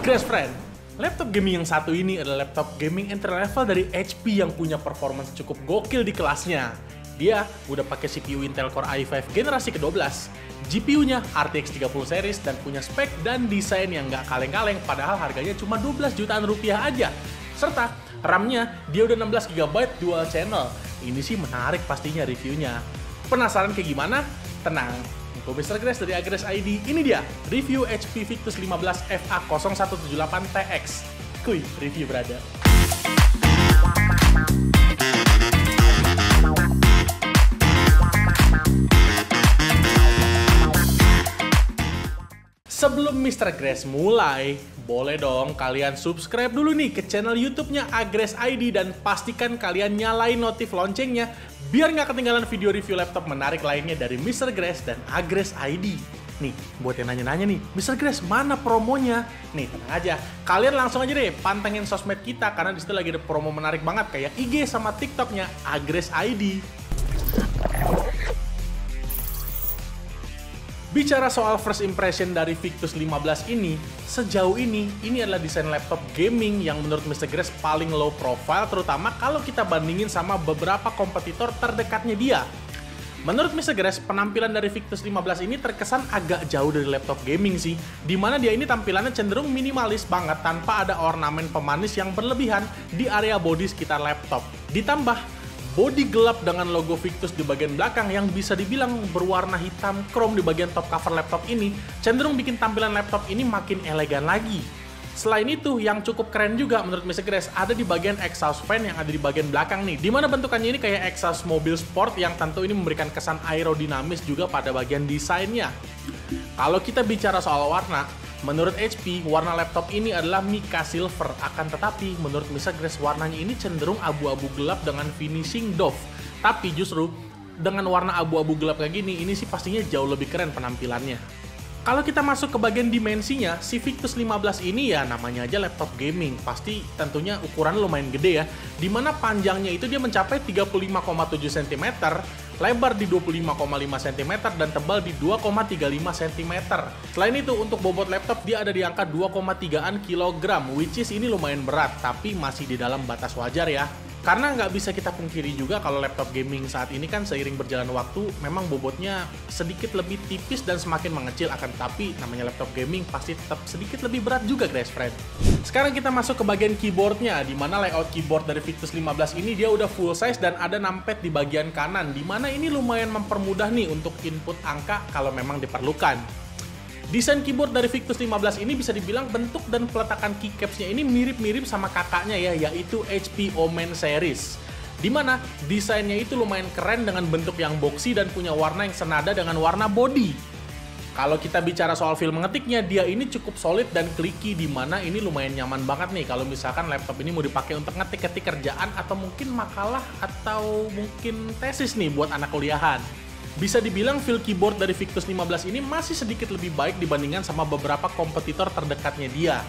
Grass Friend, laptop gaming yang satu ini adalah laptop gaming entry level dari HP yang punya performance cukup gokil di kelasnya. Dia udah pakai CPU Intel Core i5 generasi ke-12, GPU-nya RTX 30 series dan punya spek dan desain yang nggak kaleng-kaleng padahal harganya cuma 12 jutaan rupiah aja. Serta RAM-nya dia udah 16 GB dual channel. Ini sih menarik pastinya reviewnya. Penasaran kayak gimana? Tenang, gue Mr. Grass dari Agres ID. Ini dia review HP Victus 15 FA0178TX. Kuy, review brother. Sebelum Mr. Grass mulai, boleh dong kalian subscribe dulu nih ke channel YouTube-nya Agres ID dan pastikan kalian nyalain notif loncengnya biar nggak ketinggalan video review laptop menarik lainnya dari Mr. Grass dan Agres ID. Nih, buat yang nanya-nanya nih, Mr. Grass mana promonya? Nih, tenang aja, kalian langsung aja deh pantengin sosmed kita karena disitu lagi ada promo menarik banget kayak IG sama TikTok-nya Agres ID. Bicara soal first impression dari Victus 15 ini, sejauh ini adalah desain laptop gaming yang menurut Mr. Grass paling low profile, terutama kalau kita bandingin sama beberapa kompetitor terdekatnya dia. Menurut Mr. Grass, penampilan dari Victus 15 ini terkesan agak jauh dari laptop gaming sih, dimana dia ini tampilannya cenderung minimalis banget tanpa ada ornamen pemanis yang berlebihan di area bodi sekitar laptop. Ditambah bodi gelap dengan logo Victus di bagian belakang yang bisa dibilang berwarna hitam chrome di bagian top cover laptop ini cenderung bikin tampilan laptop ini makin elegan lagi. Selain itu, yang cukup keren juga menurut Mr. Grass ada di bagian exhaust fan yang ada di bagian belakang nih, dimana bentukannya ini kayak exhaust mobil sport yang tentu ini memberikan kesan aerodinamis juga pada bagian desainnya. Kalau kita bicara soal warna, menurut HP, warna laptop ini adalah Mica Silver, akan tetapi menurut Mr. Grass warnanya ini cenderung abu-abu gelap dengan finishing doff. Tapi justru dengan warna abu-abu gelap kayak gini, ini sih pastinya jauh lebih keren penampilannya. Kalau kita masuk ke bagian dimensinya, si Victus 15 ini ya namanya aja laptop gaming, pasti tentunya ukuran lumayan gede ya, dimana panjangnya itu dia mencapai 35,7 cm, lebar di 25,5 cm, dan tebal di 2,35 cm. Selain itu, untuk bobot laptop dia ada di angka 2,3an kg, which is ini lumayan berat, tapi masih di dalam batas wajar ya. Karena nggak bisa kita pungkiri juga kalau laptop gaming saat ini kan seiring berjalan waktu memang bobotnya sedikit lebih tipis dan semakin mengecil, akan tapi namanya laptop gaming pasti tetap sedikit lebih berat juga Grass Friend. Sekarang kita masuk ke bagian keyboardnya, dimana layout keyboard dari Victus 15 ini dia udah full size dan ada numpad di bagian kanan, dimana ini lumayan mempermudah nih untuk input angka kalau memang diperlukan. Desain keyboard dari Victus 15 ini bisa dibilang bentuk dan peletakan keycapsnya ini mirip-mirip sama kakaknya ya, yaitu HP Omen series. Dimana desainnya itu lumayan keren dengan bentuk yang boxy dan punya warna yang senada dengan warna body. Kalau kita bicara soal feel mengetiknya, dia ini cukup solid dan clicky, dimana ini lumayan nyaman banget nih kalau misalkan laptop ini mau dipakai untuk ngetik-ngetik kerjaan atau mungkin makalah atau mungkin tesis nih buat anak kuliahan. Bisa dibilang feel keyboard dari Victus 15 ini masih sedikit lebih baik dibandingkan sama beberapa kompetitor terdekatnya dia.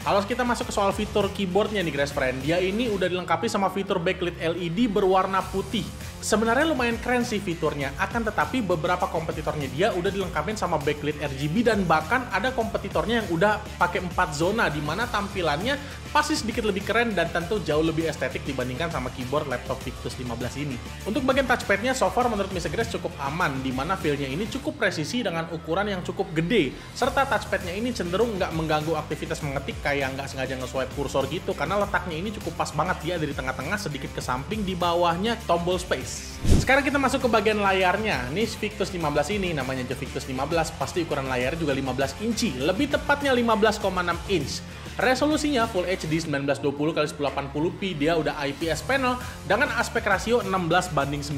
Kalau kita masuk ke soal fitur keyboardnya nih Grass Friend, dia ini udah dilengkapi sama fitur backlit LED berwarna putih. Sebenarnya lumayan keren sih fiturnya, akan tetapi beberapa kompetitornya dia udah dilengkapin sama backlit RGB dan bahkan ada kompetitornya yang udah pakai 4 zona, dimana tampilannya pasti sedikit lebih keren dan tentu jauh lebih estetik dibandingkan sama keyboard laptop Victus 15 ini. Untuk bagian touchpadnya so far menurut Mr. Grass cukup aman, dimana feel-nya ini cukup presisi dengan ukuran yang cukup gede, serta touchpadnya ini cenderung nggak mengganggu aktivitas mengetik kayak nggak sengaja nge-swipe kursor gitu, karena letaknya ini cukup pas banget, dia dari tengah-tengah sedikit ke samping, di bawahnya tombol space. Sekarang kita masuk ke bagian layarnya. Nih Victus 15 ini namanya aja Victus 15, pasti ukuran layarnya juga 15 inci, lebih tepatnya 15,6 inch. Resolusinya Full HD 1920x1080p, dia udah IPS panel dengan aspek rasio 16:9.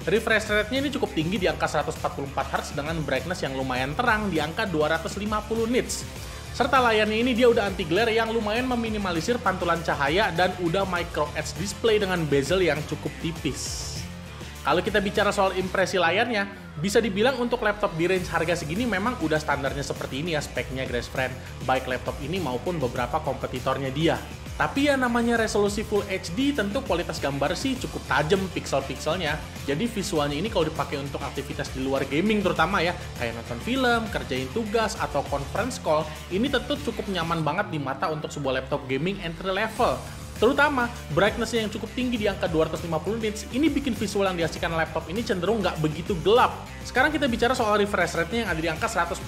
Refresh rate-nya ini cukup tinggi di angka 144Hz dengan brightness yang lumayan terang di angka 250 nits. Serta layarnya ini dia udah anti glare yang lumayan meminimalisir pantulan cahaya dan udah micro edge display dengan bezel yang cukup tipis. Kalau kita bicara soal impresi layarnya, bisa dibilang untuk laptop di range harga segini memang udah standarnya seperti ini ya speknya Grass Friend, baik laptop ini maupun beberapa kompetitornya dia. Tapi ya namanya resolusi Full HD, tentu kualitas gambar sih cukup tajam pixel-pixelnya. Jadi visualnya ini kalau dipakai untuk aktivitas di luar gaming terutama ya, kayak nonton film, kerjain tugas, atau conference call, ini tentu cukup nyaman banget di mata untuk sebuah laptop gaming entry level. Terutama, brightness-nya yang cukup tinggi di angka 250 nits, ini bikin visual yang dihasilkan laptop ini cenderung nggak begitu gelap. Sekarang kita bicara soal refresh rate-nya yang ada di angka 144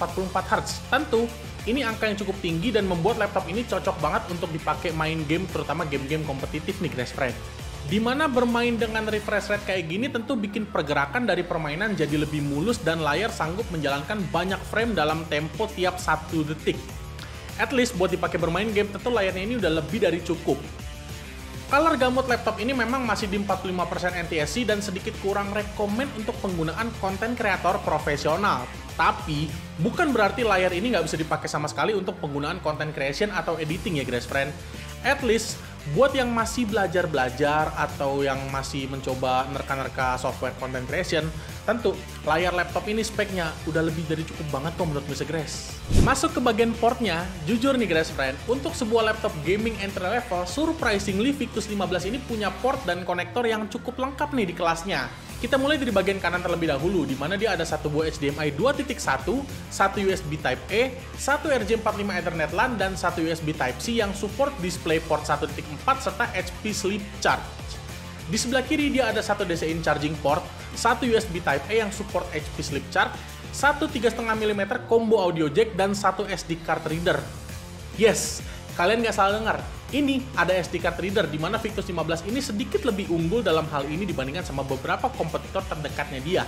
Hz. Tentu, ini angka yang cukup tinggi dan membuat laptop ini cocok banget untuk dipakai main game, terutama game-game kompetitif nih guys friend. Dimana bermain dengan refresh rate kayak gini tentu bikin pergerakan dari permainan jadi lebih mulus dan layar sanggup menjalankan banyak frame dalam tempo tiap 1 detik. At least buat dipakai bermain game tentu layarnya ini udah lebih dari cukup. Color gamut laptop ini memang masih di 45% NTSC dan sedikit kurang rekomen untuk penggunaan konten kreator profesional. Tapi, bukan berarti layar ini nggak bisa dipakai sama sekali untuk penggunaan content creation atau editing ya guys friend. At least, buat yang masih belajar-belajar atau yang masih mencoba nerka-nerka software content creation, tentu layar laptop ini speknya udah lebih dari cukup banget kok menurut Mr. Grace. Masuk ke bagian portnya, jujur nih guys friend, untuk sebuah laptop gaming entry level, surprisingly Victus 15 ini punya port dan konektor yang cukup lengkap nih di kelasnya. Kita mulai dari bagian kanan terlebih dahulu, di mana dia ada satu buah HDMI 2.1, satu USB Type-A, satu RJ45 Ethernet LAN, dan satu USB Type-C yang support DisplayPort 1.4 serta HP Sleep Charge. Di sebelah kiri dia ada satu DC-in charging port, satu USB Type-A yang support HP Sleep Charge, satu 3,5 mm combo audio jack, dan satu SD card reader. Yes, kalian nggak salah dengar. Ini ada SD card reader di mana Victus 15 ini sedikit lebih unggul dalam hal ini dibandingkan sama beberapa kompetitor terdekatnya dia.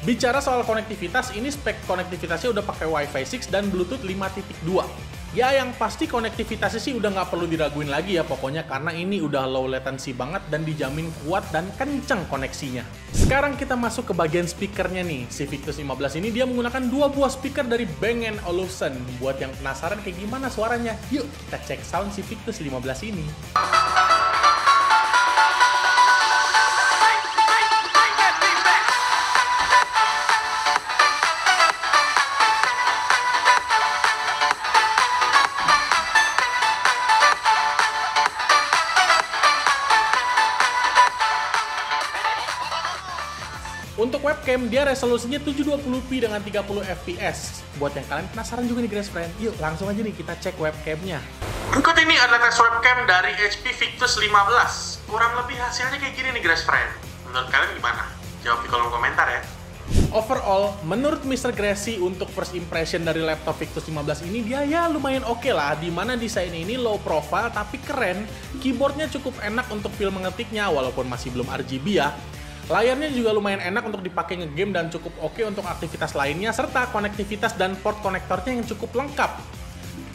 Bicara soal konektivitas, ini spek konektivitasnya udah pakai Wi-Fi 6 dan Bluetooth 5.2. Ya yang pasti konektivitasnya sih udah nggak perlu diraguin lagi ya pokoknya karena ini udah low latency banget dan dijamin kuat dan kenceng koneksinya. Sekarang kita masuk ke bagian speakernya nih. Si Victus 15 ini dia menggunakan dua buah speaker dari Bang & Olufsen. Buat yang penasaran kayak gimana suaranya, yuk kita cek sound si Victus 15 ini. Untuk webcam, dia resolusinya 720p dengan 30 fps. Buat yang kalian penasaran juga nih guys friend, yuk langsung aja nih kita cek webcamnya. Berikut ini adalah tes webcam dari HP Victus 15. Kurang lebih hasilnya kayak gini nih guys friend. Menurut kalian gimana? Jawab di kolom komentar ya. Overall, menurut Mr. Gracie untuk first impression dari laptop Victus 15 ini dia ya lumayan oke lah, dimana desainnya ini low profile tapi keren, keyboardnya cukup enak untuk feel mengetiknya walaupun masih belum RGB ya. Layarnya juga lumayan enak untuk dipakai ngegame dan cukup oke untuk aktivitas lainnya, serta konektivitas dan port konektornya yang cukup lengkap.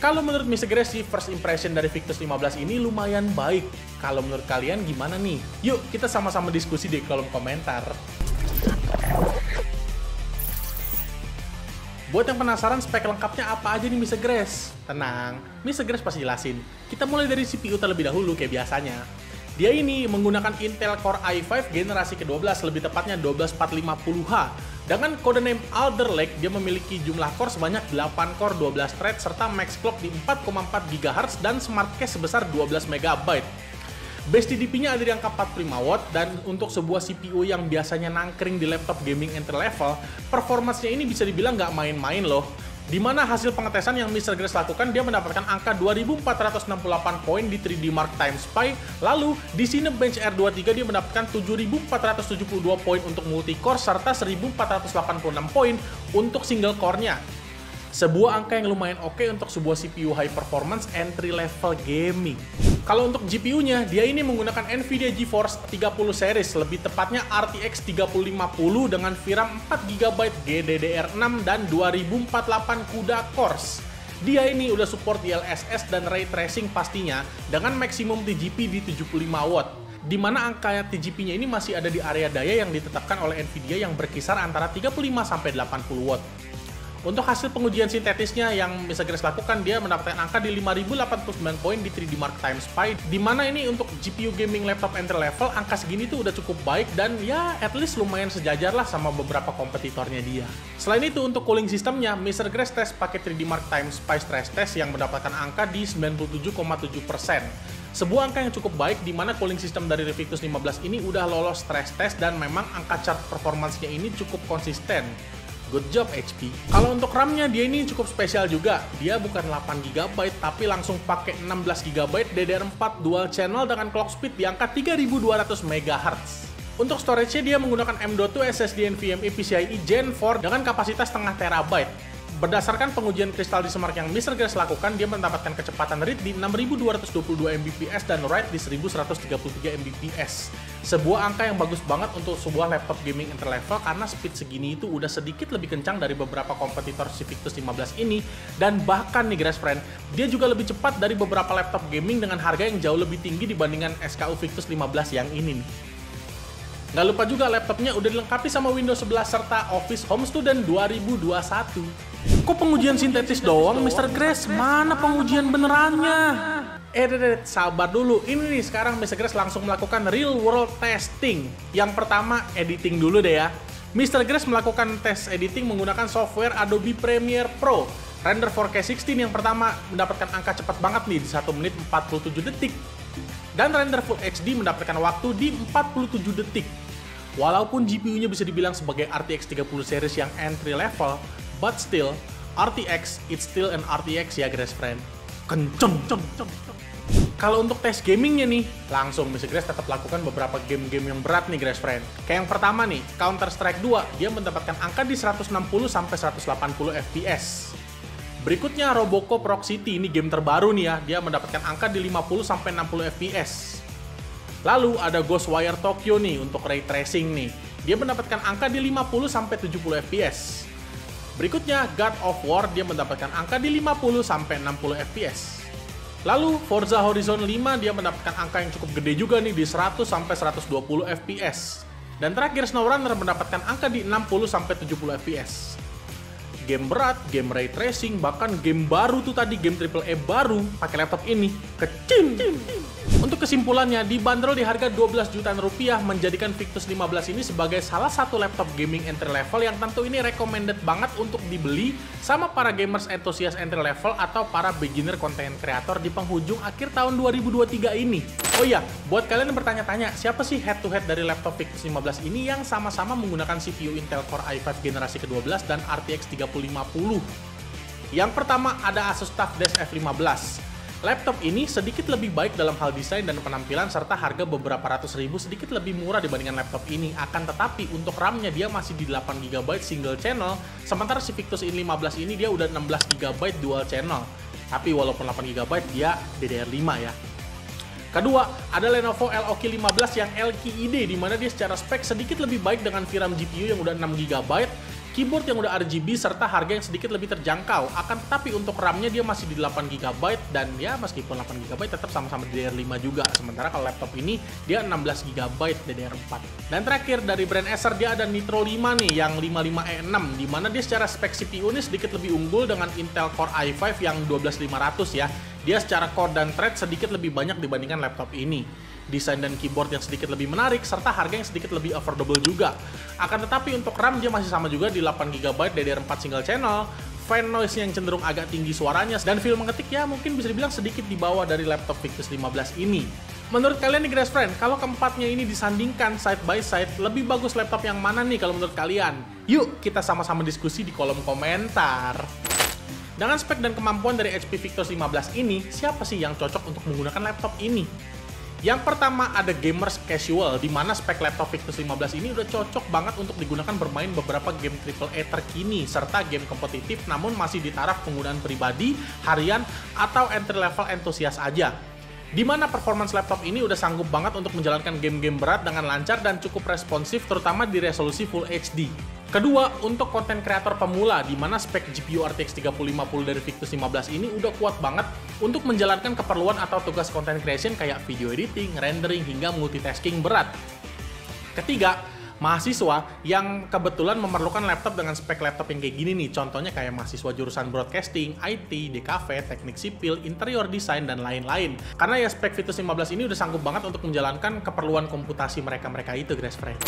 Kalau menurut Mr. Gracie, first impression dari Victus 15 ini lumayan baik. Kalau menurut kalian gimana nih? Yuk kita sama-sama diskusi di kolom komentar. Buat yang penasaran spek lengkapnya apa aja nih Mr. Grace? Tenang, Mr. Grace pasti jelasin. Kita mulai dari CPU terlebih dahulu kayak biasanya. Dia ini menggunakan Intel Core i5 generasi ke-12, lebih tepatnya 12450H. Dengan kode name Alder Lake, dia memiliki jumlah core sebanyak 8 core 12 thread serta max clock di 4,4 GHz dan smart cache sebesar 12 MB. Base TDP-nya ada di angka 45W dan untuk sebuah CPU yang biasanya nangkring di laptop gaming entry level, performance-nya ini bisa dibilang nggak main-main loh. Di mana hasil pengetesan yang Mr. Grace lakukan, dia mendapatkan angka 2468 poin di 3D Mark Time Spy. Lalu, di Cinebench R23 dia mendapatkan 7472 poin untuk multi-core serta 1486 poin untuk single core-nya. Sebuah angka yang lumayan oke untuk sebuah CPU high performance entry level gaming. Kalau untuk GPU-nya, dia ini menggunakan Nvidia GeForce 30 series, lebih tepatnya RTX 3050 dengan VRAM 4GB GDDR6 dan 2048 CUDA cores. Dia ini udah support DLSS dan Ray Tracing pastinya dengan maksimum TGP di 75W. Di mana angka TGP-nya ini masih ada di area daya yang ditetapkan oleh Nvidia yang berkisar antara 35-80W. Untuk hasil pengujian sintetisnya yang Mr. Grace lakukan, dia mendapatkan angka di 5089 poin di 3D Mark Time Spy, dimana ini untuk GPU gaming laptop entry level, angka segini tuh udah cukup baik dan ya at least lumayan sejajar lah sama beberapa kompetitornya dia. Selain itu untuk cooling sistemnya, Mr. Grace tes pakai 3D Mark Time Spy stress test yang mendapatkan angka di 97,7%. Sebuah angka yang cukup baik di mana cooling system dari Revictus 15 ini udah lolos stress test dan memang angka chart performance-nya ini cukup konsisten. Good job HP. Kalau untuk RAM-nya dia ini cukup spesial juga. Dia bukan 8GB tapi langsung pakai 16GB DDR4 dual channel dengan clock speed di angka 3200 MHz. Untuk storage-nya dia menggunakan M.2 SSD NVMe PCIe Gen 4 dengan kapasitas setengah terabyte. Berdasarkan pengujian kristal di Semark yang Mr. Grace lakukan, dia mendapatkan kecepatan read di 6222 Mbps dan write di 1133 Mbps. Sebuah angka yang bagus banget untuk sebuah laptop gaming entry level karena speed segini itu udah sedikit lebih kencang dari beberapa kompetitor si Victus 15 ini, dan bahkan nih Grace Friend, dia juga lebih cepat dari beberapa laptop gaming dengan harga yang jauh lebih tinggi dibandingkan SKU Victus 15 yang ini nih. Nggak lupa juga laptopnya udah dilengkapi sama Windows 11 serta Office Home Student 2021. Kok pengujian sintetis doang, Mr. Grace? Mana pengujian benerannya? Sabar dulu. Ini nih sekarang Mr. Grace langsung melakukan real world testing. Yang pertama, editing dulu deh ya. Mr. Grace melakukan tes editing menggunakan software Adobe Premiere Pro. Render 4K16 yang pertama mendapatkan angka cepat banget nih di 1 menit 47 detik. Dan render Full HD mendapatkan waktu di 47 detik. Walaupun GPU-nya bisa dibilang sebagai RTX 30 series yang entry level, but still, RTX, it's still an RTX ya Grace Friend. Kenceng. Kalau untuk tes gamingnya nih, langsung Mr. Grace tetap lakukan beberapa game-game yang berat nih Grace Friend. Kayak yang pertama nih, Counter Strike 2, dia mendapatkan angka di 160-180 FPS. Berikutnya Robocop Rock City, ini game terbaru nih ya, dia mendapatkan angka di 50-60 FPS. Lalu ada Ghostwire Tokyo nih untuk ray tracing nih, dia mendapatkan angka di 50-70 FPS. Berikutnya God of War, dia mendapatkan angka di 50-60 FPS. Lalu Forza Horizon 5, dia mendapatkan angka yang cukup gede juga nih di 100-120 FPS. Dan terakhir SnowRunner mendapatkan angka di 60-70 FPS. Game berat, game ray tracing, bahkan game baru tuh tadi, game AAA baru pakai laptop ini, kecim. Untuk kesimpulannya, dibanderol di harga 12 jutaan rupiah, menjadikan Victus 15 ini sebagai salah satu laptop gaming entry level yang tentu ini recommended banget untuk dibeli sama para gamers entusias entry level atau para beginner content creator di penghujung akhir tahun 2023 ini. Oh iya, buat kalian yang bertanya-tanya, siapa sih head-to-head dari laptop Victus 15 ini yang sama-sama menggunakan CPU Intel Core i5 generasi ke-12 dan RTX 3050? Yang pertama ada Asus TUF Desk F15. Laptop ini sedikit lebih baik dalam hal desain dan penampilan serta harga beberapa ratus ribu sedikit lebih murah dibandingkan laptop ini. Akan tetapi untuk RAM-nya dia masih di 8GB single channel, sementara si Victus 15 ini dia udah 16GB dual channel. Tapi walaupun 8GB dia DDR5 ya. Kedua, ada Lenovo LOK 15 yang LKID, di mana dia secara spek sedikit lebih baik dengan VRAM GPU yang udah 6GB, keyboard yang udah RGB, serta harga yang sedikit lebih terjangkau. Akan tetapi untuk RAM-nya dia masih di 8GB, dan ya meskipun 8GB tetap sama-sama DDR5 juga. Sementara kalau laptop ini dia 16GB DDR4. Dan terakhir dari brand Acer dia ada Nitro 5 nih, yang 55E6, di mana dia secara spek CPU ini sedikit lebih unggul dengan Intel Core i5 yang 12500 ya. Dia secara core dan thread sedikit lebih banyak dibandingkan laptop ini. Desain dan keyboard yang sedikit lebih menarik, serta harga yang sedikit lebih affordable juga. Akan tetapi untuk RAM dia masih sama juga di 8GB DDR4 single channel, fan noise yang cenderung agak tinggi suaranya, dan feel mengetik ya mungkin bisa dibilang sedikit di bawah dari laptop Victus 15 ini. Menurut kalian nih Grace Friend, kalau keempatnya ini disandingkan side by side, lebih bagus laptop yang mana nih kalau menurut kalian? Yuk kita sama-sama diskusi di kolom komentar. Dengan spek dan kemampuan dari HP Victus 15 ini, siapa sih yang cocok untuk menggunakan laptop ini? Yang pertama ada gamers casual, di mana spek laptop Victus 15 ini udah cocok banget untuk digunakan bermain beberapa game AAA terkini, serta game kompetitif namun masih di taraf penggunaan pribadi, harian, atau entry level entusias aja. Di mana performance laptop ini udah sanggup banget untuk menjalankan game-game berat dengan lancar dan cukup responsif, terutama di resolusi Full HD. Kedua, untuk konten kreator pemula, di mana spek GPU RTX 3050 dari Victus 15 ini udah kuat banget untuk menjalankan keperluan atau tugas content creation kayak video editing, rendering, hingga multitasking berat. Ketiga, mahasiswa yang kebetulan memerlukan laptop dengan spek laptop yang kayak gini nih. Contohnya kayak mahasiswa jurusan broadcasting, IT, DKV, teknik sipil, interior design, dan lain-lain. Karena ya spek Victus 15 ini udah sanggup banget untuk menjalankan keperluan komputasi mereka itu, Grace Friend.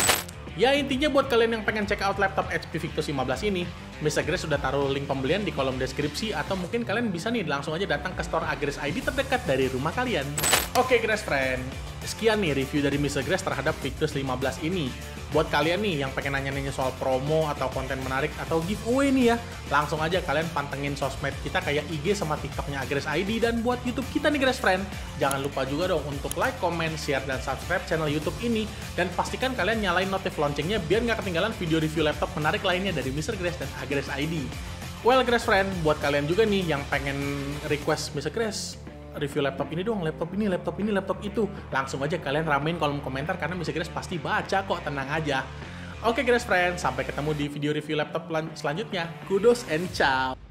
Ya intinya buat kalian yang pengen check out laptop HP Victus 15 ini, Mr. Grace sudah taruh link pembelian di kolom deskripsi, atau mungkin kalian bisa nih langsung aja datang ke store Agres ID terdekat dari rumah kalian. Oke Grace Friend, sekian nih review dari Mr. Grace terhadap Victus 15 ini. Buat kalian nih yang pengen nanya-nanya soal promo atau konten menarik atau giveaway nih ya, langsung aja kalian pantengin sosmed kita kayak IG sama TikToknya Agres ID, dan buat YouTube kita nih Grace Friend, jangan lupa juga dong untuk like, comment, share, dan subscribe channel YouTube ini, dan pastikan kalian nyalain notif loncengnya biar nggak ketinggalan video review laptop menarik lainnya dari Mr. Grace dan Agres ID. Well Grace Friend, buat kalian juga nih yang pengen request Mr. Grace review laptop ini dong, laptop ini, laptop itu, langsung aja kalian ramein kolom komentar karena Mr. Grace pasti baca kok, tenang aja. Oke Grace Friend, sampai ketemu di video review laptop selanjutnya. Kudos and ciao.